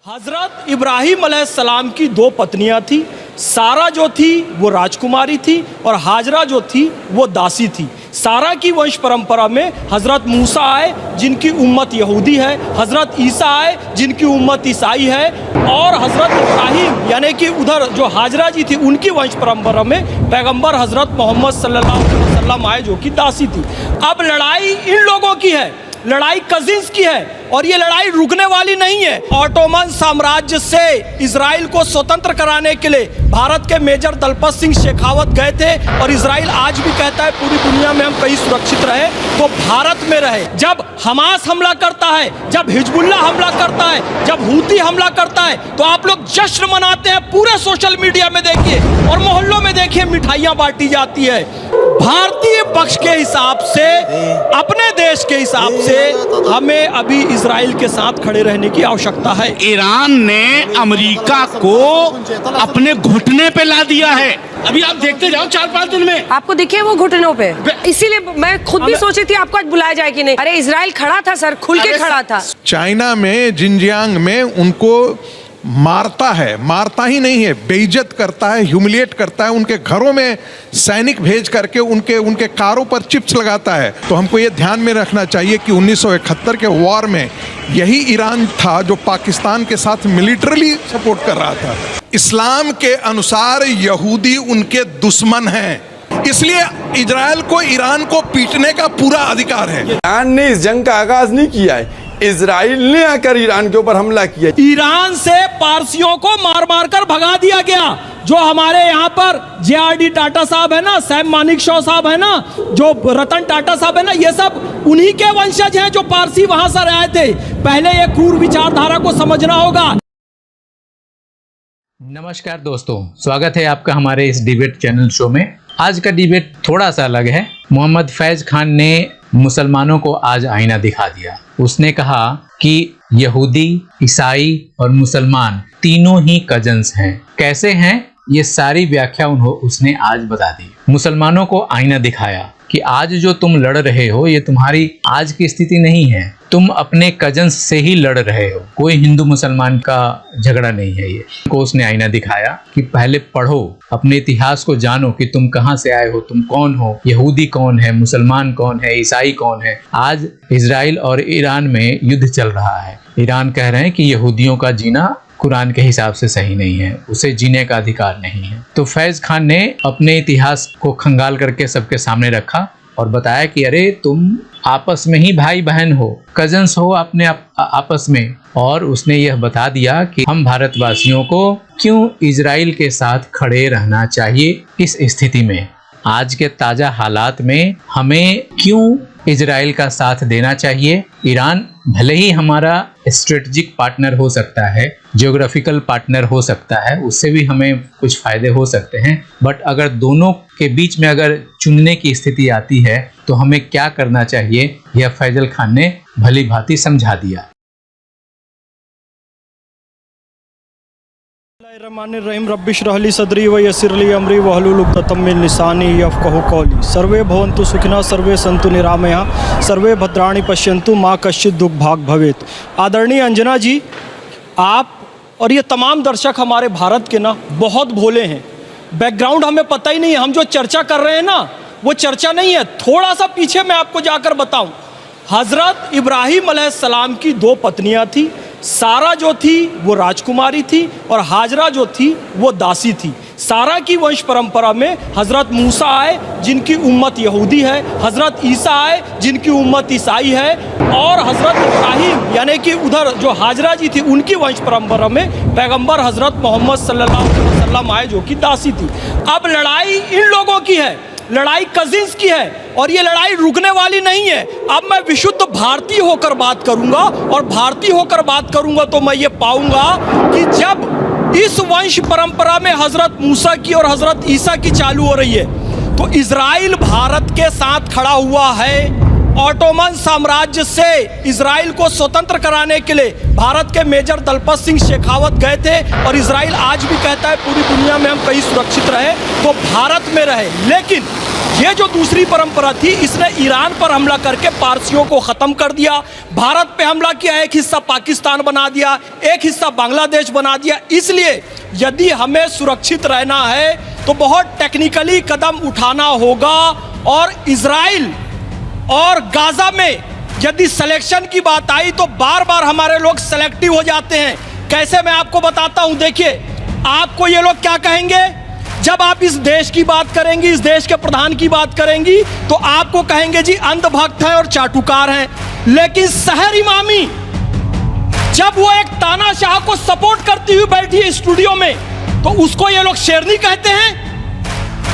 हजरत इब्राहिम अलैहिस्सलाम की दो पत्नियां थी। सारा जो थी वो राजकुमारी थी और हाजरा जो थी वो दासी थी। सारा की वंश परंपरा में हज़रत मूसा आए जिनकी उम्मत यहूदी है, हज़रत ईसा आए जिनकी उम्मत ईसाई है, और हज़रत इब्राहिम यानी कि उधर जो हाजरा जी थी उनकी वंश परंपरा में पैगंबर हज़रत मोहम्मद सल्लल्लाहु अलैहि वसल्लम आए जो कि दासी थी। अब लड़ाई इन लोगों की है, लड़ाई कजिन्स की है और ये लड़ाई रुकने वाली नहीं है। ऑटोमन साम्राज्य से इजराइल को स्वतंत्र कराने के लिए भारत के मेजर दलपत सिंह शेखावत गए थे और इजराइल आज भी कहता है पूरी दुनिया में हम कहीं सुरक्षित रहे तो भारत में रहे। जब हमास हमला करता है, जब हिजबुल्ला हमला करता है, जब हूती हमला करता है तो आप लोग जश्न मनाते हैं। पूरे सोशल मीडिया में देखिए और मोहल्लों में देखिए मिठाइयाँ बांटी जाती है। भारतीय पक्ष के हिसाब से, अपने देश के हिसाब से हमें अभी इजराइल के साथ खड़े रहने की आवश्यकता है। ईरान ने अमेरिका को अपने घुटने पे ला दिया है। अभी आप देखते जाओ 4-5 दिन में आपको दिखे वो घुटनों पे। इसीलिए मैं खुद भी सोची थी आपको आज बुलाया जाए कि नहीं। अरे इजराइल खड़ा था सर, खुल के खड़ा था। चाइना में जिनजियांग में उनको मारता है, मारता ही नहीं है, बेइज्जत करता है, ह्यूमिलिएट करता है, उनके घरों में सैनिक भेज करके उनके कारों पर चिप्स लगाता है। तो हमको ये ध्यान में रखना चाहिए कि 1971 के वॉर में यही ईरान था जो पाकिस्तान के साथ मिलिटरली सपोर्ट कर रहा था। इस्लाम के अनुसार यहूदी उनके दुश्मन हैं, इसलिए इजराइल को ईरान को पीटने का पूरा अधिकार है। ईरान ने इस जंग का आगाज नहीं किया है, इजराइल ने आकर ईरान के ऊपर हमला किया। ईरान से पारसियों को मार मार कर भगा दिया गया। जो हमारे यहाँ पर JRD टाटा साहब है ना, सैम मानिकशॉ साहब है ना, जो रतन टाटा साहब है ना, ये सब उन्हीं के वंशज हैं जो पारसी वहां से आए थे। पहले ये क्रूर विचारधारा को समझना होगा। नमस्कार दोस्तों, स्वागत है आपका हमारे इस डिबेट चैनल शो में। आज का डिबेट थोड़ा सा अलग है। मोहम्मद फैज खान ने मुसलमानों को आज आईना दिखा दिया। उसने कहा कि यहूदी, ईसाई और मुसलमान तीनों ही कजन्स हैं। कैसे हैं, ये सारी व्याख्या उसने आज बता दी। मुसलमानों को आईना दिखाया कि आज जो तुम लड़ रहे हो ये तुम्हारी आज की स्थिति नहीं है, तुम अपने कजन्स से ही लड़ रहे हो, कोई हिंदू मुसलमान का झगड़ा नहीं है। ये को उसने आईना दिखाया कि पहले पढ़ो, अपने इतिहास को जानो कि तुम कहां से आए हो, तुम कौन हो, यहूदी कौन है, मुसलमान कौन है, ईसाई कौन है। आज इजराइल और ईरान में युद्ध चल रहा है। ईरान कह रहे हैं कि यहूदियों का जीना कुरान के हिसाब से सही नहीं है, उसे जीने का अधिकार नहीं है। तो फैज खान ने अपने इतिहास को खंगाल करके सबके सामने रखा और बताया कि अरे तुम आपस में ही भाई बहन हो, कजन्स हो अपने आपस में। और उसने यह बता दिया कि हम भारतवासियों को क्यों इजराइल के साथ खड़े रहना चाहिए इस स्थिति में। आज के ताज़ा हालात में हमें क्यों इजराइल का साथ देना चाहिए। ईरान भले ही हमारा स्ट्रेटजिक पार्टनर हो सकता है, जियोग्राफिकल पार्टनर हो सकता है, उससे भी हमें कुछ फायदे हो सकते हैं, बट अगर दोनों के बीच में अगर चुनने की स्थिति आती है तो हमें क्या करना चाहिए, यह फैजल खान ने भली भांति समझा दिया। रहीम रब्बिश रहली सदरी व यसिरली अमरी वहलुल उक़दतम मिन लिसानी यफ़क़हू क़ौली। सर्वे भवन्तु सुखिनः, सर्वे सन्तु निरामयाः, सर्वे भद्राणि पश्यन्तु मा कश्चित् दुःख भाग् भवेत्। आदरणीय अंजना जी, आप और ये तमाम दर्शक हमारे भारत के ना बहुत भोले हैं। बैकग्राउंड हमें पता ही नहीं है, हम जो चर्चा कर रहे हैं ना वो चर्चा नहीं है। थोड़ा सा पीछे मैं आपको जाकर बताऊँ। हज़रत इब्राहिम अलैहिस्सलाम की दो पत्नियाँ थी। सारा जो थी वो राजकुमारी थी और हाजरा जो थी वो दासी थी। सारा की वंश परंपरा में हज़रत मूसा आए जिनकी उम्मत यहूदी है, हज़रत ईसा आए जिनकी उम्मत ईसाई है, और हज़रत इब्राहिम यानी कि उधर जो हाजरा जी थी उनकी वंश परंपरा में पैगंबर हज़रत मोहम्मद सल्लल्लाहु अलैहि वसल्लम आए जो कि दासी थी। अब लड़ाई इन लोगों की है, लड़ाई कजिन्स की है और ये लड़ाई रुकने वाली नहीं है। अब मैं विशुद्ध भारतीय होकर बात करूंगा और भारतीय होकर बात करूंगा तो मैं ये पाऊंगा कि जब इस वंश परंपरा में हजरत मूसा की और हजरत ईसा की चालू हो रही है तो इजराइल भारत के साथ खड़ा हुआ है। ऑटोमन साम्राज्य से इजराइल को स्वतंत्र कराने के लिए भारत के मेजर दलपत सिंह शेखावत गए थे और इजराइल आज भी कहता है पूरी दुनिया में हम कहीं सुरक्षित रहे तो भारत में रहे। लेकिन ये जो दूसरी परंपरा थी, इसने ईरान पर हमला करके पारसियों को ख़त्म कर दिया, भारत पे हमला किया, एक हिस्सा पाकिस्तान बना दिया, एक हिस्सा बांग्लादेश बना दिया। इसलिए यदि हमें सुरक्षित रहना है तो बहुत टेक्निकली कदम उठाना होगा। और इजराइल और गाजा में यदि सिलेक्शन की बात आई तो बार बार हमारे लोग सेलेक्टिव हो जाते हैं। कैसे, मैं आपको बताता हूं। देखिए, आपको ये लोग क्या कहेंगे, जब आप इस देश की बात करेंगी, इस देश के प्रधान की बात करेंगी तो आपको कहेंगे जी अंधभक्त हैं और चाटुकार हैं। लेकिन शहर इमामी जब वो एक तानाशाह को सपोर्ट करती हुई बैठी है स्टूडियो में, तो उसको ये लोग शेरनी कहते हैं,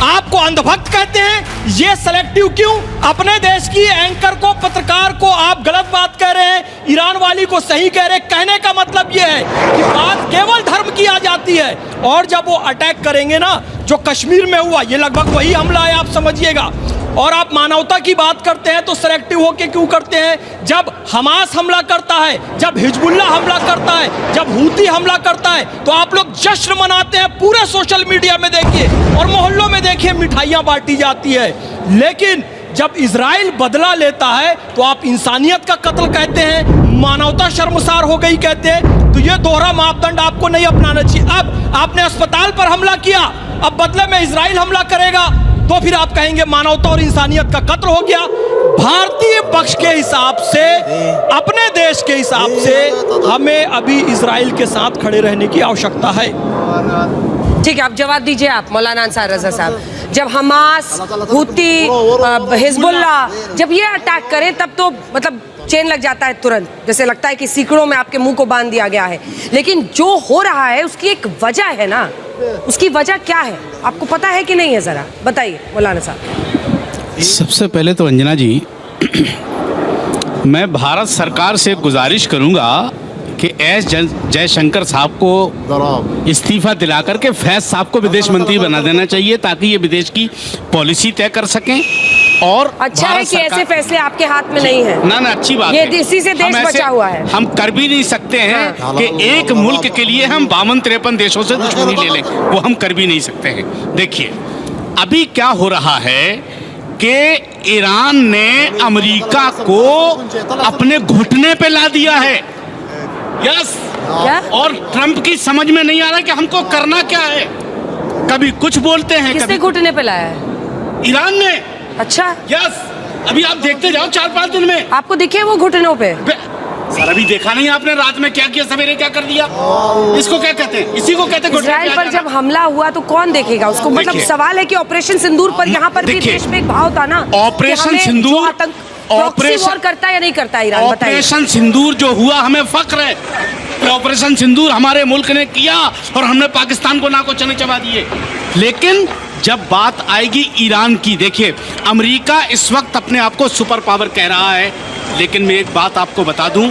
आपको अंधभक्त कहते हैं। ये सेलेक्टिव क्यों? अपने देश की एंकर को, पत्रकार को आप गलत बात कह रहे हैं, ईरान वाली को सही कह रहे हैं। कहने का मतलब ये है कि बात केवल धर्म की आ जाती है। और जब वो अटैक करेंगे ना, जो कश्मीर में हुआ, ये लगभग वही हमला है, आप समझिएगा। और आप मानवता की बात करते हैं तो सेलेक्टिव होके क्यों करते हैं? जब हमास हमला करता है, जब हिजबुल्लाह हमला करता है, जब हूती हमला करता है, तो आप लोग जश्न मनाते हैं। पूरे सोशल मीडिया में देखिए और मोहल्लों में देखिए, मिठाइयाँ बांटी जाती है। लेकिन जब इजराइल बदला लेता है तो आप इंसानियत का कत्ल कहते हैं, मानवता शर्मसार हो गई कहते हैं। तो ये दोहरा मापदंड आपको नहीं अपनाना चाहिए। अब आपने अस्पताल पर हमला किया, अब बदले में इजराइल हमला करेगा तो फिर आप कहेंगे मानवता और इंसानियत का कत्ल हो गया। भारतीय पक्ष के हिसाब से, अपने देश के हिसाब से हमें अभी इजराइल के साथ खड़े रहने की आवश्यकता है। ठीक है, आप जवाब दीजिए आप मौलाना अंसार रजा साहब। जब हमास, हूती, हिजबुल्लाह जब ये अटैक करें तब तो मतलब चेन लग जाता है तुरंत, जैसे लगता है कि सीकड़ों में आपके मुंह को बांध दिया गया है। लेकिन जो हो रहा है उसकी एक वजह है ना, उसकी वजह क्या है आपको पता है कि नहीं है? जरा बताइए मौलाना साहब। सबसे पहले तो अंजना जी, मैं भारत सरकार से गुजारिश करूंगा कि एस जयशंकर साहब को इस्तीफा दिला करके फैज साहब को विदेश मंत्री बना देना चाहिए, ताकि ये विदेश की पॉलिसी तय कर सकें। और अच्छा है कि ऐसे फैसले आपके हाथ में नहीं है। ना अच्छी बात ये है, इसी से देश बचा हुआ है। हम कर भी नहीं सकते हैं कि एक मुल्क के लिए हम 52-53 देशों से दुश्मनी ले लें, वो हम कर भी नहीं सकते हैं। देखिए, अभी क्या हो रहा है कि ईरान ने अमेरिका को अपने घुटने पे ला दिया है। यस, क्या? और ट्रंप की समझ में नहीं आ रहा कि हमको करना क्या है। कभी कुछ बोलते हैं, किसने कभी घुटने पे लाया है? ईरान ने। अच्छा, यस, अभी आप देखते जाओ 4-5 दिन में आपको दिखे वो घुटनों पे? सर अभी देखा नहीं आपने रात में क्या किया, सवेरे क्या कर दिया? इसको क्या कहते हैं? इसी को कहते हैं इजराइल पर जब हमला हुआ तो कौन देखेगा उसको? मतलब सवाल है कि ऑपरेशन सिंदूर पर यहाँ पर भी देश में एक भाव था ना, ऑपरेशन सिंदूर, ऑपरेशन करता है या नहीं करता ईरान? ऑपरेशन सिंदूर जो हुआ, हमें फख्र है कि ऑपरेशन सिंदूर हमारे मुल्क ने किया और हमने पाकिस्तान को नाको चने चबा दिए। लेकिन जब बात आएगी ईरान की, देखिए अमेरिका इस वक्त अपने आप को सुपर पावर कह रहा है, लेकिन मैं एक बात आपको बता दूं,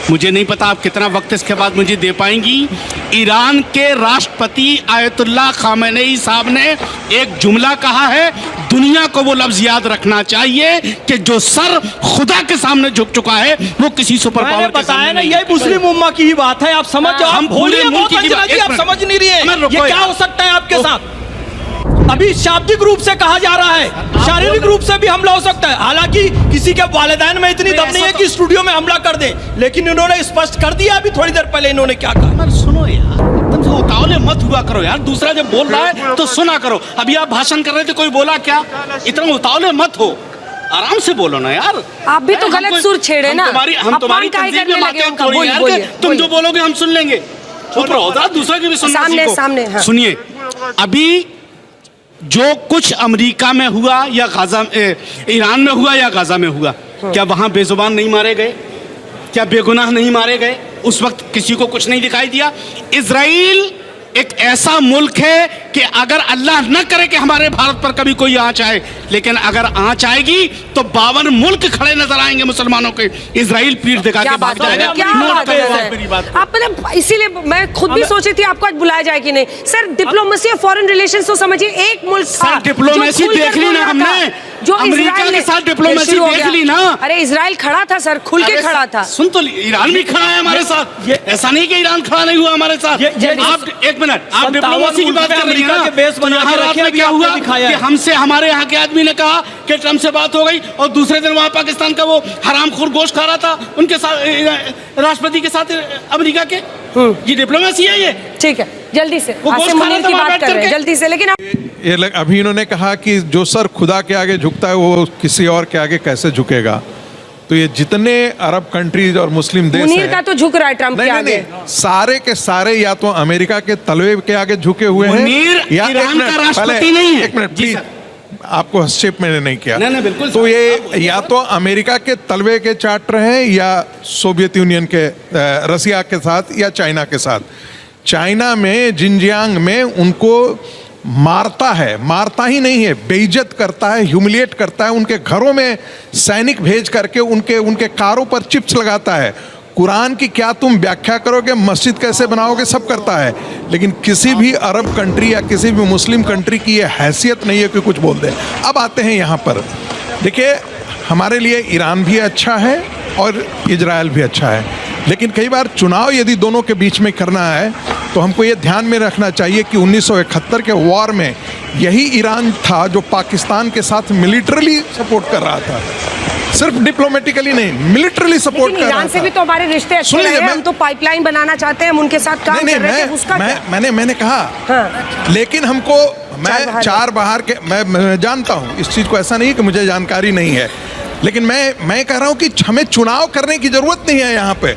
मुझे नहीं पता आप कितना वक्त इसके बाद मुझे दे पाएंगी। ईरान के राष्ट्रपति आयतुल्लाह खामेनेई साहब ने एक जुमला कहा है, दुनिया को वो लफ्ज याद रखना चाहिए कि जो सर खुदा के सामने झुक चुका है वो किसी सुपर पावर के सामने नहीं। यही मुस्लिम उम्मा की ही बात है, आप समझ जाओ। हम भूलिए बहुत अंजना जी, आप समझ नहीं रही है ये क्या हो सकता है आपके साथ। अभी शाब्दिक रूप से कहा जा रहा है, शारीरिक रूप से भी हमला हो सकता है। हालांकि किसी के वालिदैन में इतनी दम नहीं है कि स्टूडियो में हमला कर दे, लेकिन इन्होंने स्पष्ट कर दिया अभी थोड़ी देर पहले इन्होंने क्या कहा। सुनो यार, तुम से उतावले मत हुआ करो यार, दूसरा जब बोल रहा है तो सुना करो। अभी आप भाषण कर रहे थे, कोई बोला क्या? इतना उतावले मत हो, आराम से बोलो ना यार। आप भी तो गलत सुर छेड़े ना, हम तुम्हारी तंजीम में बातें थोड़ी यार, तुम जो बोलोगे हम सुन लेंगे। चुप रहो, दूसरा की भी सुनना सीखो। सामने सुनिए, अभी जो कुछ अमेरिका में हुआ या गाजा, ईरान में हुआ या गाजा में हुआ, क्या वहां बेजुबान नहीं मारे गए? क्या बेगुनाह नहीं मारे गए? उस वक्त किसी को कुछ नहीं दिखाई दिया। इजराइल एक ऐसा मुल्क है कि अगर अल्लाह न करे कि हमारे भारत पर कभी कोई आंच आए, लेकिन अगर आंच आएगी तो 52 मुल्क खड़े नजर आएंगे मुसलमानों के, इजराइल पीठ दिखा के भाग जाएगा। क्या बात है मेरी बात आप, मतलब इसीलिए मैं खुद भी सोची थी आपको आज बुलाया जाए कि नहीं। सर डिप्लोमेसी और फॉरेन रिलेशंस तो समझिए, एक मुल्क था सर डिप्लोमेसी जो खुलकर देख ली बोल ना रहा हमने, था, जो अमेरिका इजराइल के ने- साथ डिप्लोमेसी शुरू हो देख गया। ली ना। अरे इजराइल खड़ा था सर, खुल के खड़ा था। सुन तो ईरान भी खड़ा है हमारे साथ, ऐसा नहीं कि ईरान खड़ा नहीं हुआ हमारे साथ। आप एक मिनट, आप डिप्लोमेसी की बात कर रही हैं ना, तो यहाँ रात में क्या हुआ कि हमसे हमारे यहाँ के आदमी ने कहा कि ट्रम्प से बात हो गई और दूसरे दिन वहाँ पाकिस्तान का वो हरामखोर गोश्त खा रहा था उनके साथ, राष्ट्रपति के साथ अमेरिका के। ये डिप्लोमेसी है ये। ठीक है, जल्दी से वो आसिम गोश्त खा मुनीर रहा की था वहाँ बात बैठ कर रहे हैं, करके। जल्दी से। लेकिन अभी इन्होंने कहा कि जो सर खुदा के आगे झुकता है वो किसी और के आगे कैसे झुकेगा। तो ये जितने अरब कंट्रीज और मुस्लिम देश मुनीर हैं, का तो झुक रहा है ट्रम्प के नहीं आगे। नहीं, सारे के सारे या तो अमेरिका के तलवे के आगे झुके हुए हैं, मुनीर या ईरान एक मिनट, का राष्ट्रपति पहले- नहीं है। एक मिनट जी प्लीज, सर। आपको हस्तक्षेप मैंने नहीं किया। नहीं, बिल्कुल तो सर, ये या तो अमेरिका के तलवे के चाट रहे हैं या सोवियत यूनियन के, रसिया के साथ या चाइना के साथ। चाइना में जिनजियांग में उनको मारता है, मारता ही नहीं है, बेइज्जत करता है, ह्यूमिलिएट करता है, उनके घरों में सैनिक भेज करके उनके कारों पर चिप्स लगाता है। कुरान की क्या तुम व्याख्या करोगे, मस्जिद कैसे बनाओगे, सब करता है। लेकिन किसी भी अरब कंट्री या किसी भी मुस्लिम कंट्री की ये हैसियत नहीं है कि कुछ बोल दे। अब आते हैं यहाँ पर, देखिए हमारे लिए ईरान भी अच्छा है और इजराइल भी अच्छा है, लेकिन कई बार चुनाव यदि दोनों के बीच में करना है तो हमको ये ध्यान में रखना चाहिए कि 1971 के वॉर में यही ईरान था जो पाकिस्तान के साथ मिलिटरली सपोर्ट कर रहा था, सिर्फ डिप्लोमेटिकली नहीं, मिलिटरली सपोर्ट लेकिन कर रहा ईरान से था। भी तो हमारे रिश्ते अच्छे सुन रहे लीजिए, हैं, हम तो पाइपलाइन बनाना चाहते हैं, हम उनके साथ काम नहीं कर रहे थे, उसका क्या? मैंने कहा हाँ। लेकिन हमको मैं चार बाहर के मैं जानता हूँ इस चीज को, ऐसा नहीं कि मुझे जानकारी नहीं है, लेकिन मैं कह रहा हूँ कि हमें चुनाव करने की जरूरत नहीं है। यहाँ पे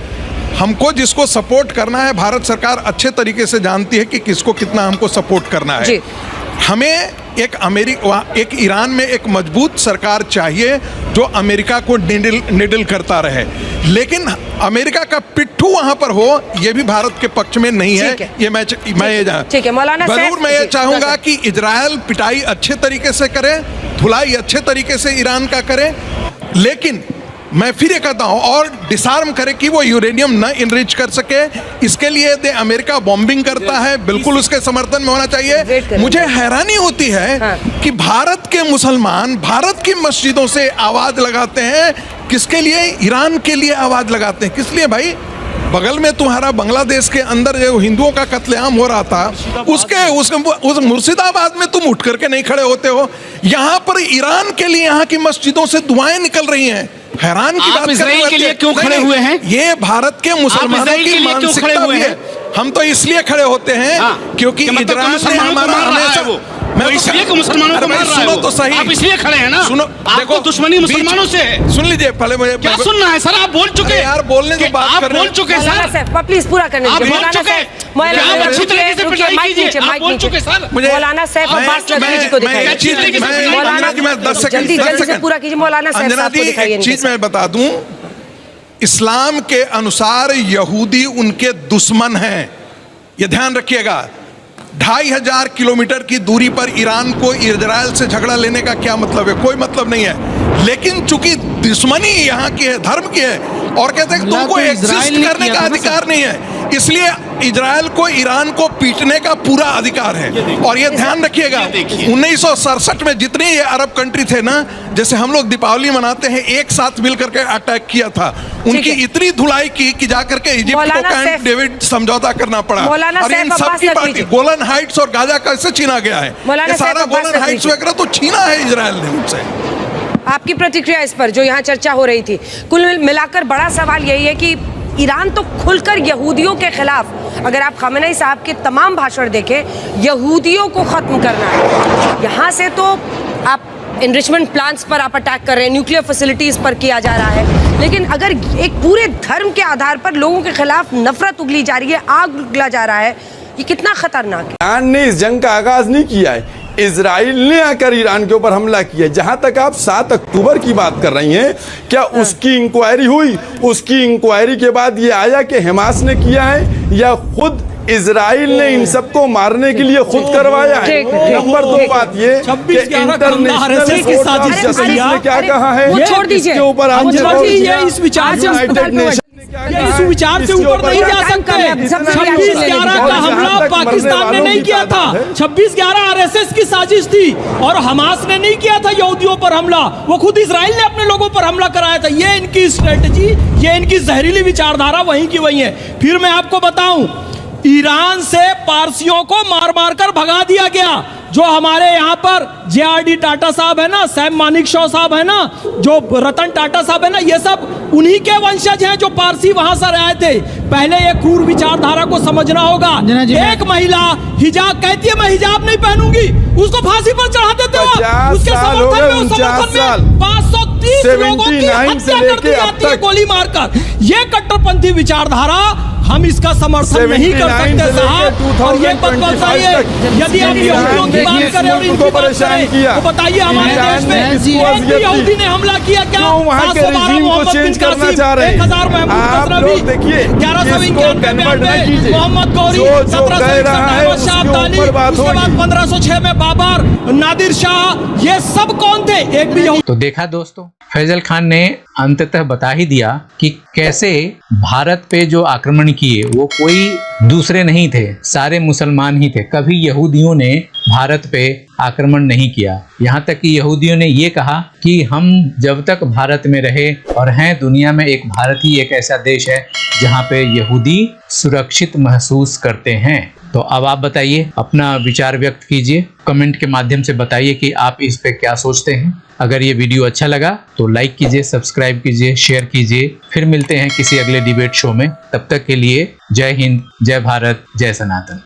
हमको जिसको सपोर्ट करना है, भारत सरकार अच्छे तरीके से जानती है कि किसको कितना हमको सपोर्ट करना है। जी। हमें एक ईरान में एक मजबूत सरकार चाहिए जो अमेरिका को निडल करता रहे, लेकिन अमेरिका का पिट्ठू वहां पर हो, ये भी भारत के पक्ष में नहीं है। ये मैं ये ठीक है, मौलाना जरूर मैं ये जी, चाहूंगा कि इजराइल पिटाई अच्छे तरीके से करे, धुलाई अच्छे तरीके से ईरान का करे, लेकिन मैं फिर ये कहता हूं और डिसआर्म करे कि वो यूरेनियम न इनरिच कर सके। इसके लिए अमेरिका बॉम्बिंग करता है, बिल्कुल उसके समर्थन में होना चाहिए। मुझे हैरानी होती है कि भारत के मुसलमान भारत की मस्जिदों से आवाज लगाते हैं, किसके लिए? ईरान के लिए आवाज लगाते हैं। किस लिए भाई? बगल में तुम्हारा बांग्लादेश के अंदर जो हिंदुओं का कत्लेआम हो रहा था, उस मुर्शिदाबाद में तुम उठ करके नहीं खड़े होते हो। यहाँ पर ईरान के लिए यहाँ की मस्जिदों से दुआएं निकल रही हैं। हैरान की बात इजराइल के लिए क्यों खड़े हुए हैं? ये भारत के मुसलमानों की मानसिकता भी है। हम तो इसलिए खड़े होते हैं क्योंकि इजराइल ने हमारा हमेशा इसलिए मुसलमानों को मार रहा है। सुनो तो सही, आप इसलिए खड़े हैं ना। सुनो, देखो दुश्मनी मुसलमानों से है। सुन लीजिए पहले मुझे क्या सुनना है सर? आप बोल चुके यार, बोलने की बात आप कर रहे बोल चुके सर, प्लीज पूरा करने आप दीजिए। बोल मौलाना चुके, साहब, आप अच्छी तरीके से पिटाई कीजिए। आप बोल चुके सर। मौलाना साहब अब्बास नकवी जी को दिखाइए। मौलाना जल्दी से पूरा कीजिए। मौलाना साहब अंजना को जी, दिखाइए। एक चीज मैं बता दूं, इस्लाम के अनुसार यहूदी उनके दुश्मन हैं, ये ध्यान रखिएगा। 2500 किलोमीटर की दूरी पर ईरान को इजराइल से झगड़ा लेने का क्या मतलब है? कोई मतलब नहीं है, लेकिन चूंकि दुश्मनी यहाँ की है, धर्म की है, और कहते हैं कि तुमको एग्जिस्ट करने का अधिकार नहीं है, इसलिए इजराइल को ईरान को पीटने का पूरा अधिकार है। और ये ध्यान रखिएगा, 1967 में जितने ये अरब कंट्री थे ना, जैसे हम लोग दीपावली मनाते हैं, एक साथ मिलकर के अटैक किया था, उनकी इतनी धुलाई की कि जाकर के इजिप्ट को कैंप डेविड समझौता करना पड़ा। और इन सबकी पार्टी गोलन हाइट्स और गाजा कैसे छीना गया है? ये सारा गोलन हाइट्स वगैरह तो छीना है इजराइल ने उनसे। आपकी प्रतिक्रिया इस पर, जो यहाँ चर्चा हो रही थी? कुल मिलाकर बड़ा सवाल यही है कि ईरान तो खुलकर यहूदियों के खिलाफ, अगर आप खamenei साहब के तमाम भाषण देखें, यहूदियों को खत्म करना है। यहाँ से तो आप इनरिचमेंट प्लांट्स पर आप अटैक कर रहे हैं, न्यूक्लियर फैसिलिटीज पर किया जा रहा है, लेकिन अगर एक पूरे धर्म के आधार पर लोगों के खिलाफ नफरत उगली जा रही है, आग उगला जा रहा है, ये कितना खतरनाक है? ईरान ने इस जंग का आगाज नहीं किया है, इजराइल ने आकर ईरान के ऊपर हमला किया। जहां तक आप 7 अक्टूबर की बात कर रही हैं, क्या उसकी इंक्वायरी हुई? उसकी इंक्वायरी के बाद ये आया कि हमास ने किया है या खुद इजराइल ने इन सबको मारने के लिए खुद करवाया है। ठीक, ठीक, नंबर 2 ठीक। बात ये कि 26/11 का हमला इंटरनेशनल RSS की कोर्ट ऑफ साजिश से जस्टिस किया। ने क्या कहा है, वो छोड़ दीजिए। इसके ऊपर आज अंजना जी, ये इस विचार से यूनाइटेड नेशन ने क्या ये कहा इस है, विचार से इसके ऊपर नहीं जा काम सकते। कर रहे हैं, सब सब 26/11 का और हमला जहाँ तक पाकिस्तान मरने ने नहीं वालों किया की था। तादाद है। 26/11 RSS की साजिश थी और हमास ने नहीं किया था यहूदियों पर हमला, वो खुद इजराइल ने अपने लोगों पर हमला कराया था। ये इनकी स्ट्रेटजी, ये इनकी जहरीली विचारधारा वहीं की वहीं है। फिर मैं आपको बताऊं, ईरान से पारसियों को मार मार कर भगा दिया गया। जो हमारे यहाँ पर JRD टाटा साहब है ना, सैम मानिकशॉ साहब है ना, जो रतन टाटा साहब है ना, ये सब उन्हीं के वंशज हैं जो पारसी वहां से आए थे। पहले ये क्रूर विचारधारा को समझना होगा। एक महिला हिजाब कहती है मैं हिजाब नहीं पहनूंगी, उसको फांसी पर चढ़ा देते हो। 50 उसके साल हो समर्थन गए, में, उस 49 समर्थन साल। में 530 लोगों की 79 से हत्या कर दी लेके अब जाती है तक। गोली मारकर। ये कट्टरपंथी विचारधारा हम इसका समर्थन नहीं कर 79 सकते से साहब। लेके और ये बात 2025 बताइए, तक यदि आप यहूदियों की बात इस करें और मुल्क इनकी को बात परेशान करें किया। तो बताइए हमारे ईरान देश ने में इसको एक अजियत भी दी। यहूदी ने हमला किया क्या? क्यों वहाँ के 712 regime को मोहम्मद बिन change करना कासिम, चाह रहे हैं? 1000 महमूद आप गजनवी, लोग देखिए, 1191 इसको convert न कीजिए। मोहम्मद गौरी, जो कह 1761 रहा है, अहमद शाह उसके अब्दाली, ऊपर बात उसके बाद होगी। 1506 में बाबर, नादिर शाह, ये सब कौन थे? एक भी यहूदी तो देखा दोस्तों, फैजल खान ने अंततः बता ही दिया कि कैसे भारत पे जो आक्रमण किए वो कोई दूसरे नहीं थे, सारे मुसलमान ही थे। कभी यहूदियों ने भारत पे आक्रमण नहीं किया। यहाँ तक कि यहूदियों ने ये कहा कि हम जब तक भारत में रहे और हैं दुनिया में, एक भारत ही एक ऐसा देश है जहाँ पे यहूदी सुरक्षित महसूस करते हैं। तो अब आप बताइए, अपना विचार व्यक्त कीजिए, कमेंट के माध्यम से बताइए कि आप इस पे क्या सोचते हैं। अगर ये वीडियो अच्छा लगा तो लाइक कीजिए, सब्सक्राइब कीजिए, शेयर कीजिए। फिर मिलते हैं किसी अगले डिबेट शो में। तब तक के लिए जय हिंद, जय भारत, जय सनातन।